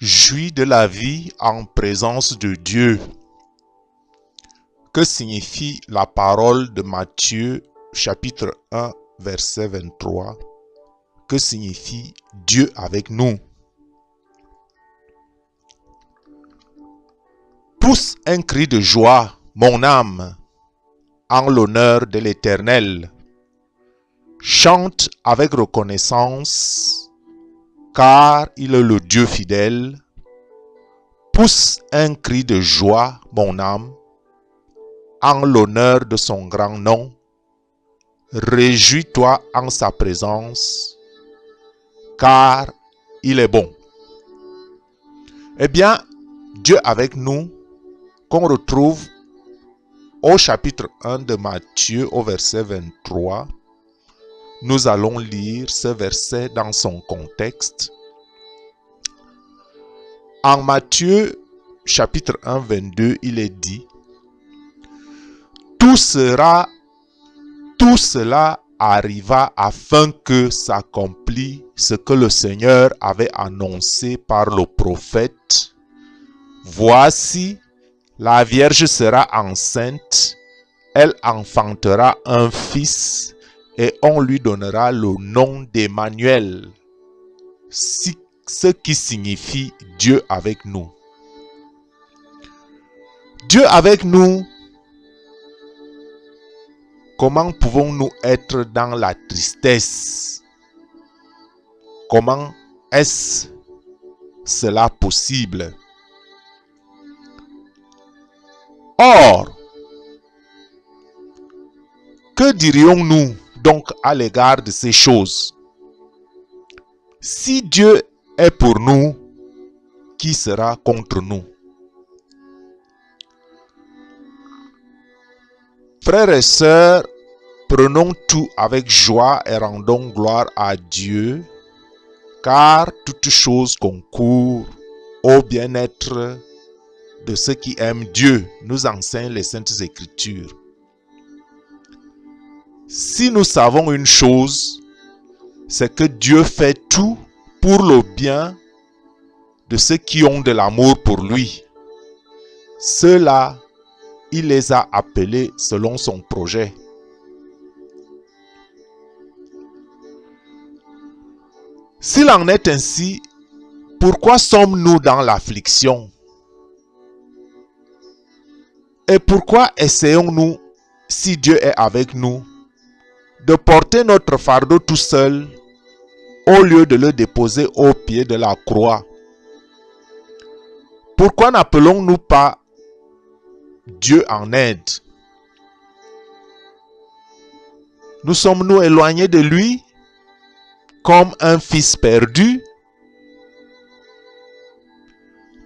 jouit de la vie en présence de Dieu. Que signifie la parole de Matthieu chapitre 1 verset 23? Que signifie Dieu avec nous? Pousse un cri de joie, mon âme, en l'honneur de l'Éternel. Chante avec reconnaissance, car il est le Dieu fidèle. Pousse un cri de joie, mon âme, en l'honneur de son grand nom. Réjouis-toi en sa présence, car il est bon. Eh bien, Dieu avec nous, qu'on retrouve au chapitre 1 de Matthieu, au verset 23, nous allons lire ce verset dans son contexte. En Matthieu, chapitre 1, 22, il est dit: Tout cela arriva afin que s'accomplisse ce que le Seigneur avait annoncé par le prophète. Voici, la Vierge sera enceinte, elle enfantera un fils et on lui donnera le nom d'Emmanuel, ce qui signifie Dieu avec nous. Dieu avec nous. Comment pouvons-nous être dans la tristesse? Comment est-ce cela possible? Or, que dirions-nous donc à l'égard de ces choses? Si Dieu est pour nous, qui sera contre nous? Frères et sœurs, prenons tout avec joie et rendons gloire à Dieu, car toutes choses concourent au bien-être de ceux qui aiment Dieu, nous enseignent les Saintes Écritures. Si nous savons une chose, c'est que Dieu fait tout pour le bien de ceux qui ont de l'amour pour lui. Ceux-là, il les a appelés selon son projet. S'il en est ainsi, pourquoi sommes-nous dans l'affliction? Et pourquoi essayons-nous, si Dieu est avec nous, de porter notre fardeau tout seul au lieu de le déposer au pied de la croix? Pourquoi n'appelons-nous pas Dieu en aide? Nous sommes-nous éloignés de lui comme un fils perdu?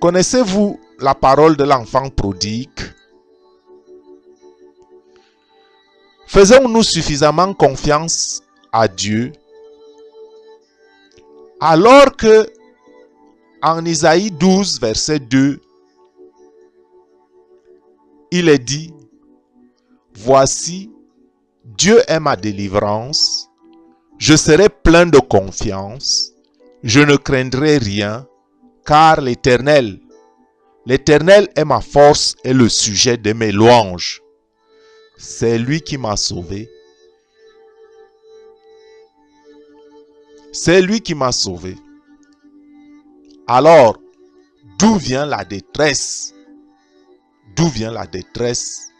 Connaissez-vous la parole de l'enfant prodigue? Faisons-nous suffisamment confiance à Dieu alors que en Isaïe 12, verset 2, il est dit: Voici, Dieu est ma délivrance, je serai plein de confiance, je ne craindrai rien, car l'Éternel est ma force et le sujet de mes louanges. C'est lui qui m'a sauvé. C'est lui qui m'a sauvé. Alors, d'où vient la détresse? D'où vient la détresse?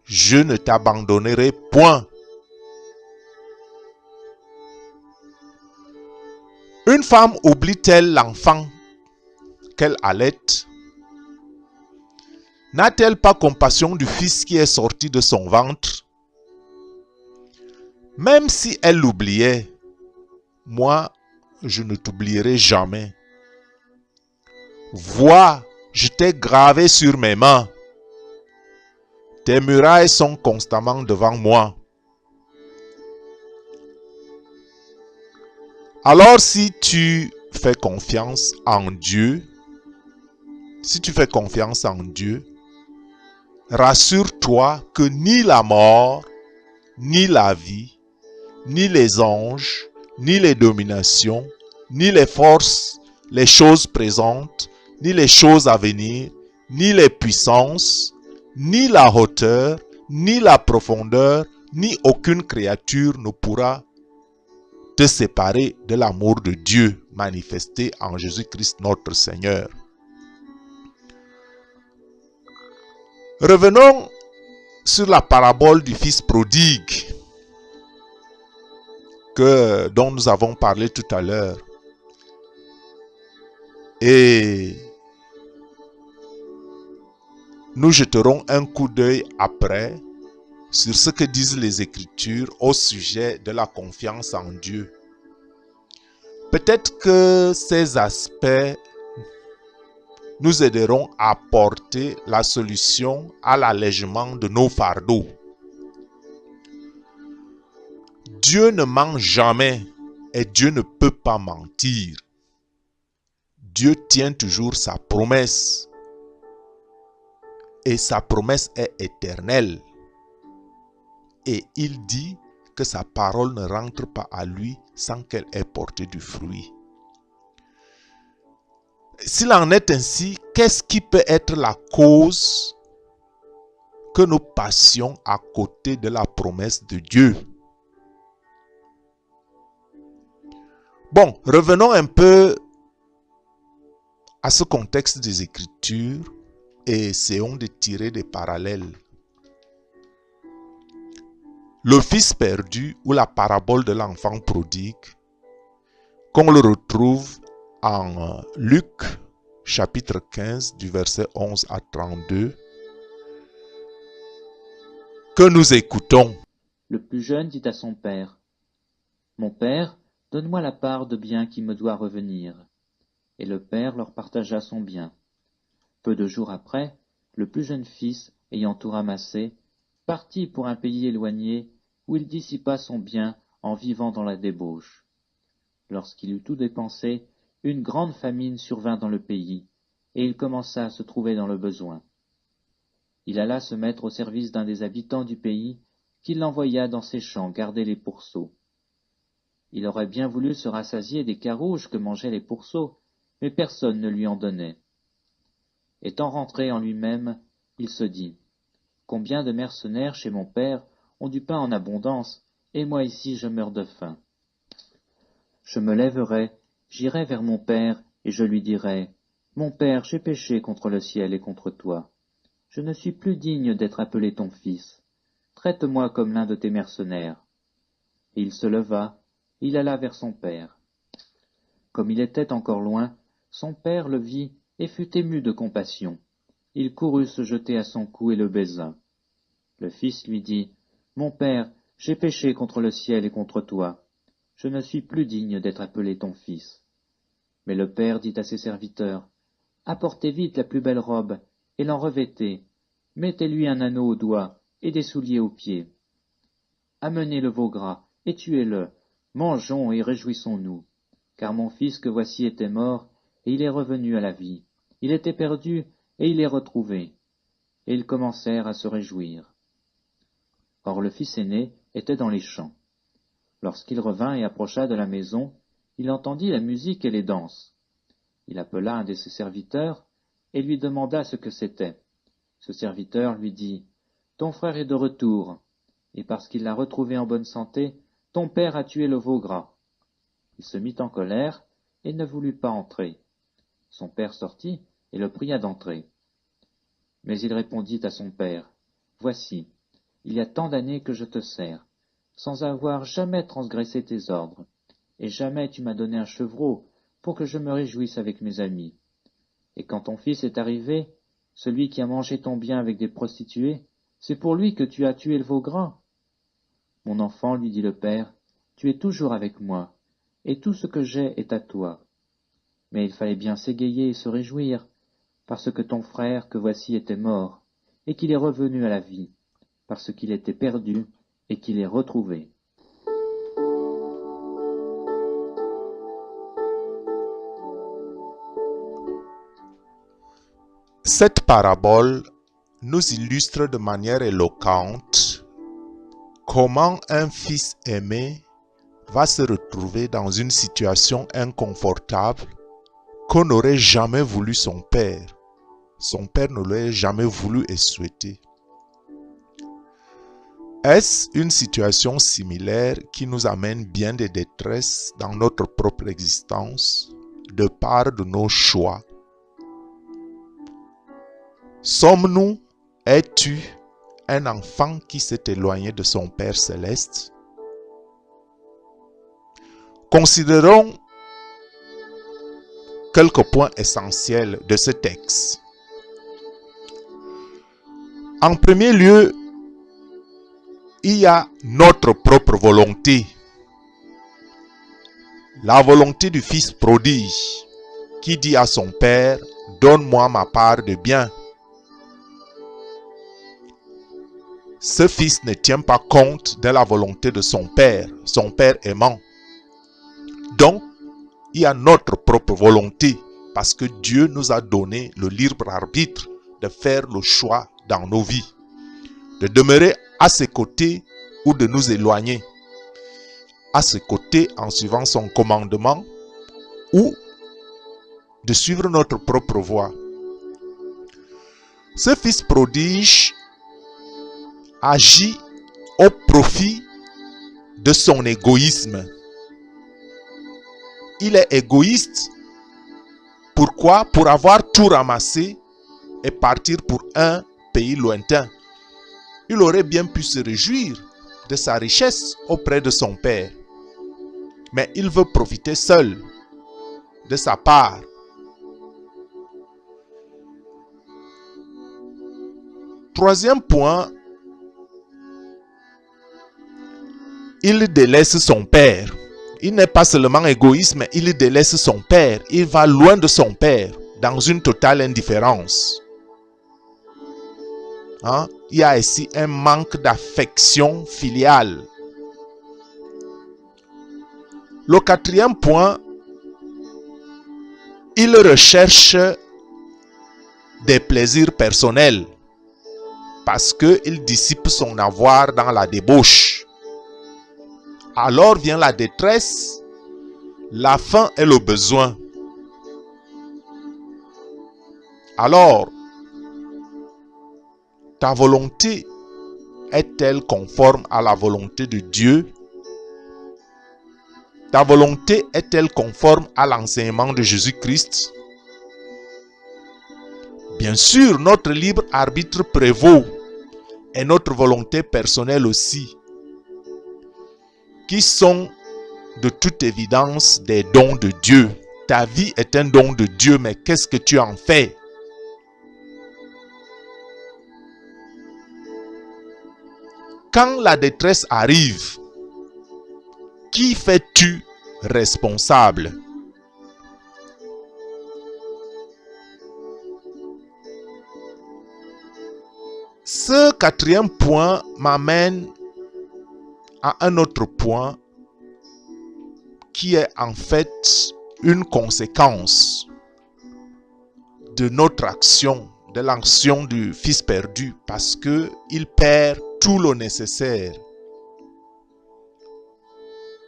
Je ne t'abandonnerai point. Une femme oublie-t-elle l'enfant qu'elle allaite? N'a-t-elle pas compassion du fils qui est sorti de son ventre? Même si elle l'oubliait, moi, je ne t'oublierai jamais. Vois, je t'ai gravé sur mes mains. Tes murailles sont constamment devant moi. Alors si tu fais confiance en Dieu, rassure-toi que ni la mort, ni la vie, ni les anges, ni les dominations, ni les forces, les choses présentes, ni les choses à venir, ni les puissances, ni la hauteur, ni la profondeur, ni aucune créature ne pourra te séparer de l'amour de Dieu manifesté en Jésus-Christ notre Seigneur. Revenons sur la parabole du fils prodigue dont nous avons parlé tout à l'heure. Et nous jeterons un coup d'œil après sur ce que disent les Écritures au sujet de la confiance en Dieu. Peut-être que ces aspects nous aideront à apporter la solution à l'allègement de nos fardeaux. Dieu ne ment jamais et Dieu ne peut pas mentir. Dieu tient toujours sa promesse. Et sa promesse est éternelle. Et il dit que sa parole ne rentre pas à lui sans qu'elle ait porté du fruit. S'il en est ainsi, qu'est-ce qui peut être la cause que nous passions à côté de la promesse de Dieu? Bon, revenons un peu à ce contexte des Écritures et essayons de tirer des parallèles. Le fils perdu ou la parabole de l'enfant prodigue, qu'on le retrouve en Luc chapitre 15 du verset 11 à 32, que nous écoutons. Le plus jeune dit à son père, « Mon père, donne-moi la part de bien qui me doit revenir. » Et le père leur partagea son bien. Peu de jours après, le plus jeune fils, ayant tout ramassé, partit pour un pays éloigné où il dissipa son bien en vivant dans la débauche. Lorsqu'il eut tout dépensé, une grande famine survint dans le pays, et il commença à se trouver dans le besoin. Il alla se mettre au service d'un des habitants du pays, qui l'envoya dans ses champs garder les pourceaux. Il aurait bien voulu se rassasier des carouges que mangeaient les pourceaux, mais personne ne lui en donnait. Étant rentré en lui-même, il se dit, « Combien de mercenaires chez mon père ont du pain en abondance, et moi ici je meurs de faim. Je me lèverai, j'irai vers mon père, et je lui dirai, « Mon père, j'ai péché contre le ciel et contre toi. Je ne suis plus digne d'être appelé ton fils. Traite-moi comme l'un de tes mercenaires. » Et il se leva, il alla vers son père. Comme il était encore loin, son père le vit et fut ému de compassion. Il courut se jeter à son cou et le baisa. Le fils lui dit, « Mon père, j'ai péché contre le ciel et contre toi. Je ne suis plus digne d'être appelé ton fils. » Mais le père dit à ses serviteurs, « Apportez vite la plus belle robe, et l'en revêtez. Mettez-lui un anneau au doigt et des souliers aux pieds. Amenez le veau gras, et tuez-le. Mangeons et réjouissons-nous. Car mon fils que voici était mort, et il est revenu à la vie. Il était perdu, et il est retrouvé. » Et ils commencèrent à se réjouir. Or le fils aîné était dans les champs. Lorsqu'il revint et approcha de la maison, il entendit la musique et les danses. Il appela un de ses serviteurs et lui demanda ce que c'était. Ce serviteur lui dit, « Ton frère est de retour, et parce qu'il l'a retrouvé en bonne santé, ton père a tué le veau gras. » Il se mit en colère et ne voulut pas entrer. Son père sortit et le pria d'entrer. Mais il répondit à son père, « Voici, il y a tant d'années que je te sers, sans avoir jamais transgressé tes ordres, et jamais tu m'as donné un chevreau pour que je me réjouisse avec mes amis. Et quand ton fils est arrivé, celui qui a mangé ton bien avec des prostituées, c'est pour lui que tu as tué le veau gras. » « Mon enfant, lui dit le père, tu es toujours avec moi, et tout ce que j'ai est à toi. Mais il fallait bien s'égayer et se réjouir, parce que ton frère que voici était mort, et qu'il est revenu à la vie, parce qu'il était perdu, et qu'il est retrouvé. » Cette parabole nous illustre de manière éloquente comment un fils aimé va se retrouver dans une situation inconfortable que n'aurait jamais voulu son père. Son père ne l'aurait jamais voulu et souhaité. Est-ce une situation similaire qui nous amène bien des détresses dans notre propre existence de part de nos choix? Sommes-nous, es-tu un enfant qui s'est éloigné de son Père céleste? Considérons quelques points essentiels de ce texte. En premier lieu, il y a notre propre volonté. La volonté du fils prodige qui dit à son père, « Donne-moi ma part de bien ». Ce fils ne tient pas compte de la volonté de son père aimant. Donc, il y a notre propre volonté parce que Dieu nous a donné le libre arbitre de faire le choix dans nos vies, de demeurer à ses côtés ou de nous éloigner. À ses côtés en suivant son commandement ou de suivre notre propre voie. Ce fils prodige agit au profit de son égoïsme. Il est égoïste. Pourquoi? Pour avoir tout ramassé et partir pour un pays lointain. Il aurait bien pu se réjouir de sa richesse auprès de son père. Mais il veut profiter seul de sa part. Troisième point, il délaisse son père. Il n'est pas seulement égoïste, mais il délaisse son père. Il va loin de son père, dans une totale indifférence. Il y a ici un manque d'affection filiale. Le quatrième point, il recherche des plaisirs personnels parce qu'il dissipe son avoir dans la débauche. Alors vient la détresse, la faim et le besoin. Alors, ta volonté est-elle conforme à la volonté de Dieu? Ta volonté est-elle conforme à l'enseignement de Jésus-Christ? Bien sûr, notre libre arbitre prévaut et notre volonté personnelle aussi, qui sont de toute évidence des dons de Dieu. Ta vie est un don de Dieu, mais qu'est-ce que tu en fais? Quand la détresse arrive, qui fais-tu responsable? Ce quatrième point m'amène à un autre point qui est en fait une conséquence de notre action, de l'action du fils perdu, parce que il perd tout le nécessaire.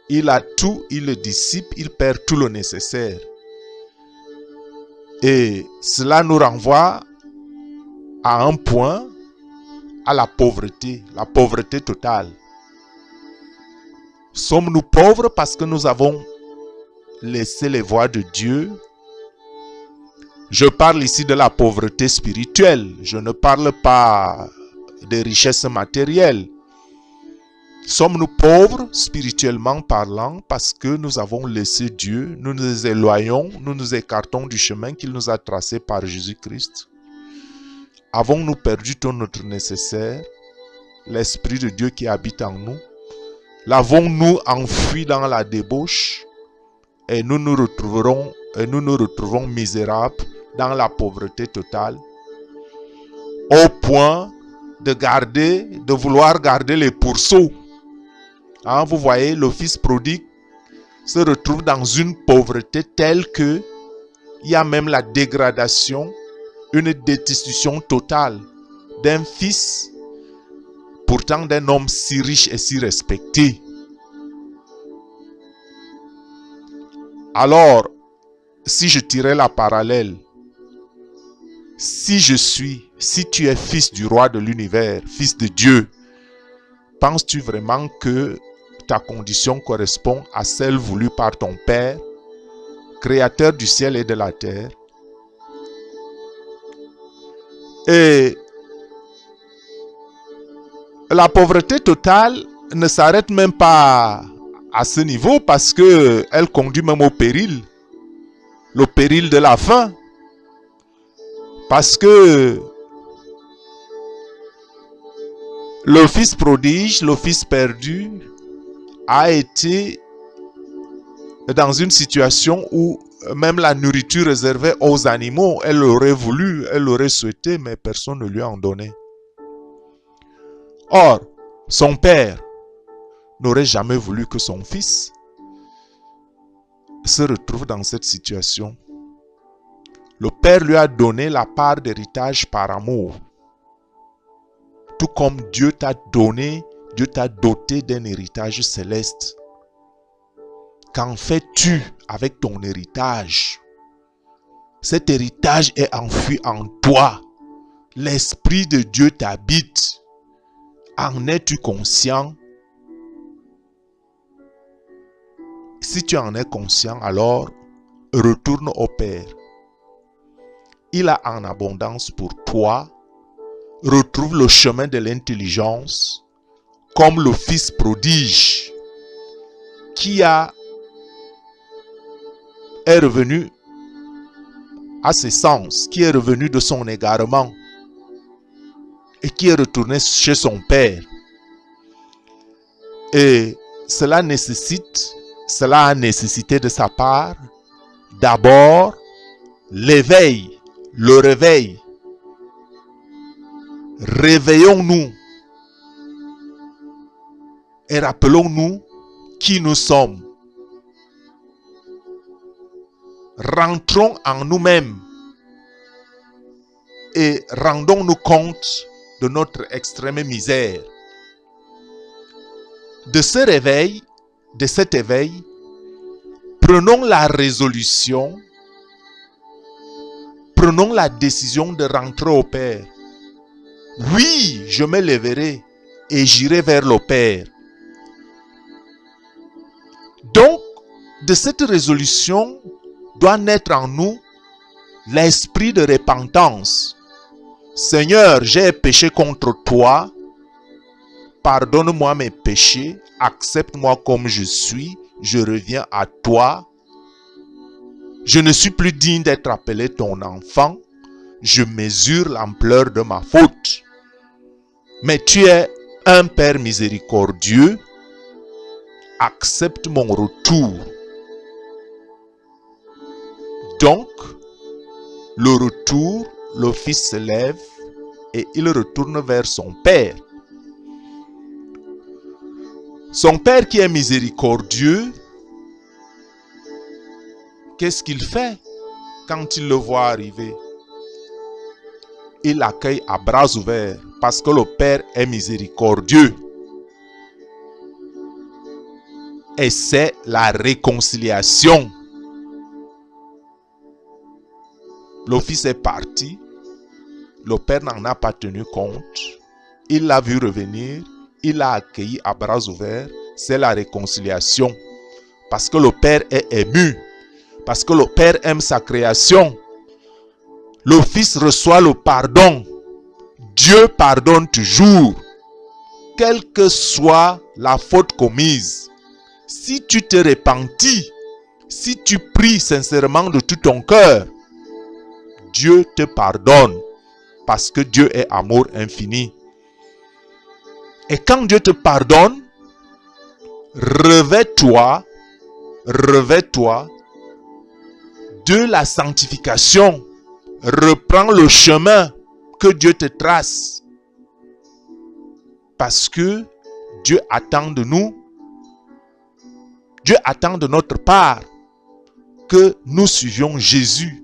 Il a tout, il le dissipe, il perd tout le nécessaire. Et cela nous renvoie à un point, à la pauvreté totale. Sommes-nous pauvres parce que nous avons laissé les voies de Dieu? Je parle ici de la pauvreté spirituelle. Je ne parle pas des richesses matérielles. Sommes-nous pauvres spirituellement parlant parce que nous avons laissé Dieu, nous nous éloignons, nous nous écartons du chemin qu'il nous a tracé par Jésus-Christ? Avons-nous perdu tout notre nécessaire, l'Esprit de Dieu qui habite en nous? L'avons-nous enfui dans la débauche et nous nous retrouvons misérables dans la pauvreté totale, au point de vouloir garder les pourceaux. Vous voyez, le fils prodigue se retrouve dans une pauvreté telle que il y a même la dégradation, une destitution totale d'un fils, pourtant d'un homme si riche et si respecté. Alors, si je tirais la parallèle, si tu es fils du roi de l'univers, fils de Dieu, penses-tu vraiment que ta condition correspond à celle voulue par ton Père, créateur du ciel et de la terre? Et la pauvreté totale ne s'arrête même pas à ce niveau parce que elle conduit même au péril. Le péril de la faim. Parce que le fils prodige, le fils perdu, a été dans une situation où même la nourriture réservée aux animaux, elle l'aurait voulu, elle l'aurait souhaité, mais personne ne lui en donnait. Or, son père n'aurait jamais voulu que son fils se retrouve dans cette situation. Le père lui a donné la part d'héritage par amour. Tout comme Dieu t'a donné, Dieu t'a doté d'un héritage céleste. Qu'en fais-tu avec ton héritage? Cet héritage est enfui en toi. L'Esprit de Dieu t'habite. En es-tu conscient? Si tu en es conscient, alors retourne au Père. Il a en abondance pour toi. Retrouve le chemin de l'intelligence comme le fils prodige qui est revenu à ses sens, qui est revenu de son égarement et qui est retourné chez son Père. Et cela a nécessité de sa part d'abord l'éveil, le réveil. Réveillons-nous et rappelons-nous qui nous sommes. Rentrons en nous-mêmes et rendons-nous compte de notre extrême misère. De ce réveil, de cet éveil, prenons la résolution, prenons la décision de rentrer au Père. Oui, je me lèverai et j'irai vers le Père. Donc, de cette résolution doit naître en nous l'esprit de repentance. Seigneur, j'ai péché contre toi. Pardonne-moi mes péchés. Accepte-moi comme je suis. Je reviens à toi. Je ne suis plus digne d'être appelé ton enfant. Je mesure l'ampleur de ma faute. Mais tu es un Père miséricordieux. Accepte mon retour. Donc, le retour, le fils se lève et il retourne vers son Père. Son Père qui est miséricordieux, qu'est-ce qu'il fait quand il le voit arriver? Il l'accueille à bras ouverts parce que le Père est miséricordieux. Et c'est la réconciliation. Le fils est parti. Le Père n'en a pas tenu compte. Il l'a vu revenir. Il l'a accueilli à bras ouverts. C'est la réconciliation. Parce que le Père est ému. Parce que le Père aime sa création. Le Fils reçoit le pardon. Dieu pardonne toujours. Quelle que soit la faute commise. Si tu te repentis, si tu pries sincèrement de tout ton cœur, Dieu te pardonne parce que Dieu est amour infini. Et quand Dieu te pardonne, revêt-toi de la sanctification. Reprends le chemin que Dieu te trace. Parce que Dieu attend de nous, Dieu attend de notre part que nous suivions Jésus.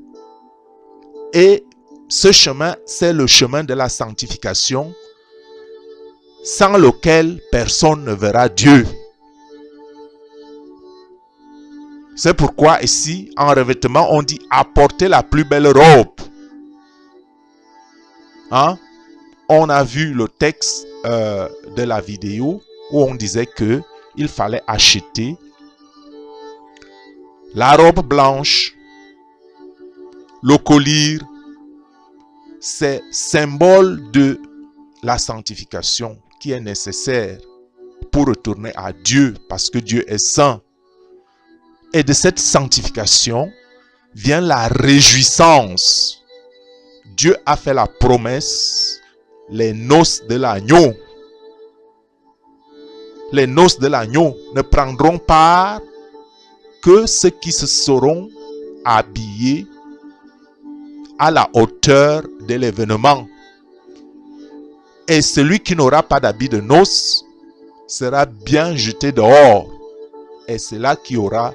Et ce chemin, c'est le chemin de la sanctification, sans lequel personne ne verra Dieu. C'est pourquoi ici, en revêtement, on dit apporter la plus belle robe. Hein? On a vu le texte de la vidéo où on disait que il fallait acheter la robe blanche, le collier. C'est symbole de la sanctification qui est nécessaire pour retourner à Dieu parce que Dieu est saint. Et de cette sanctification vient la réjouissance. Dieu a fait la promesse, les noces de l'agneau. Les noces de l'agneau ne prendront part que ceux qui se seront habillés à la hauteur de l'événement. Et celui qui n'aura pas d'habit de noces sera bien jeté dehors. Et c'est là qu'il y aura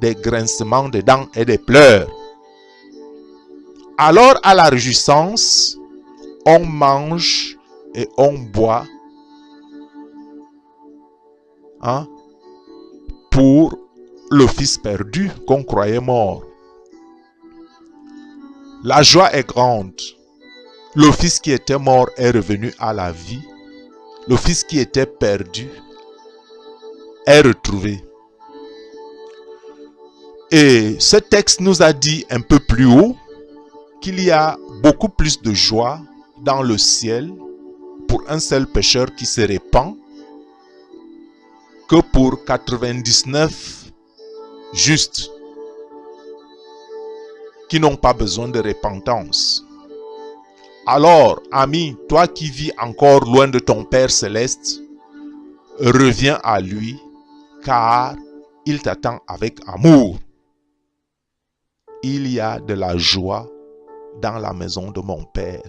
des grincements de dents et des pleurs. Alors à la réjouissance, on mange et on boit, hein, pour le fils perdu qu'on croyait mort. La joie est grande. Le fils qui était mort est revenu à la vie. Le fils qui était perdu est retrouvé. Et ce texte nous a dit un peu plus haut qu'il y a beaucoup plus de joie dans le ciel pour un seul pécheur qui se répand que pour 99 justes qui n'ont pas besoin de repentance. Alors, ami, toi qui vis encore loin de ton Père céleste, reviens à lui, car il t'attend avec amour. Il y a de la joie dans la maison de mon Père.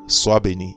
Sois béni.